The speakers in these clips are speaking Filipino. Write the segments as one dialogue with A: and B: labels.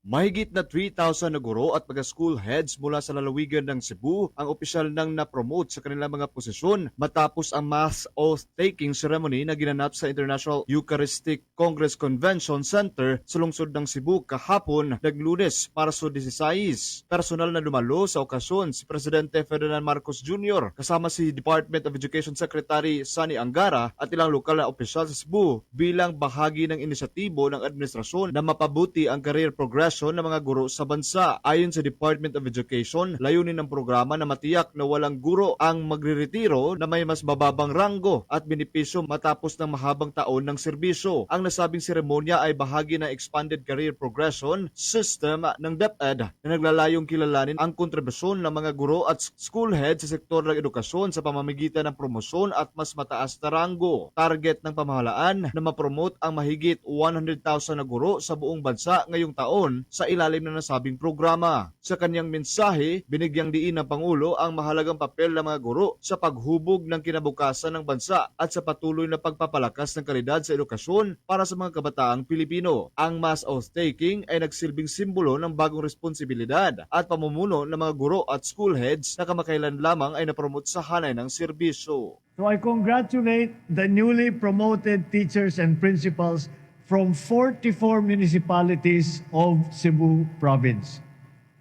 A: Mahigit na 3,000 na guro at mga school heads mula sa lalawigan ng Cebu ang opisyal nang na-promote sa kanilang mga posisyon matapos ang mass oath-taking ceremony na ginanap sa International Eucharistic Congress Convention Center sa lungsod ng Cebu kahapon Lunes, Marso 16. Personal na dumalo sa okasyon si Presidente Ferdinand Marcos Jr. kasama si Department of Education Secretary Sani Angara at ilang lokal na opisyal sa Cebu bilang bahagi ng inisyatibo ng administrasyon na mapabuti ang career progression ng mga guro sa bansa. Ayon sa Department of Education, layunin ng programa na matiyak na walang guro ang magreretiro na may mas bababang ranggo at benepisyo matapos ng mahabang taon ng serbisyo. Ang nasabing seremonya ay bahagi ng Expanded Career Progression System ng DepEd na naglalayong kilalanin ang kontribusyon ng mga guro at school head sa sektor ng edukasyon sa pamamagitan ng promosyon at mas mataas na ranggo. Target ng pamahalaan na mapromote ang mahigit 100,000 na guro sa buong bansa ngayong taon sa ilalim ng nasabing programa. Sa kanyang mensahe, binigyang diin ng Pangulo ang mahalagang papel ng mga guro sa paghubog ng kinabukasan ng bansa at sa patuloy na pagpapalakas ng kalidad sa edukasyon para sa mga kabataang Pilipino. Ang mass oath-taking ay nagsilbing simbolo ng bagong responsibilidad at pamumuno ng mga guro at school heads na kamakailan lamang ay napromote sa hanay ng serbisyo.
B: So I congratulate the newly promoted teachers and principals from 44 municipalities of Cebu Province.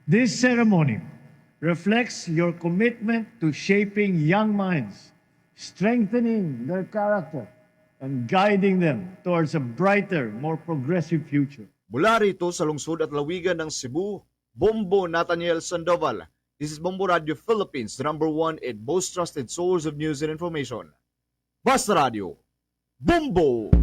B: This ceremony reflects your commitment to shaping young minds, strengthening their character, and guiding them towards a brighter, more progressive future.
A: Mula rito sa lungsod at lawigan ng Cebu, Bombo Nathaniel Sandoval. This is Bombo Radio Philippines, the #1 and most trusted source of news and information. Basta Radio, Bombo!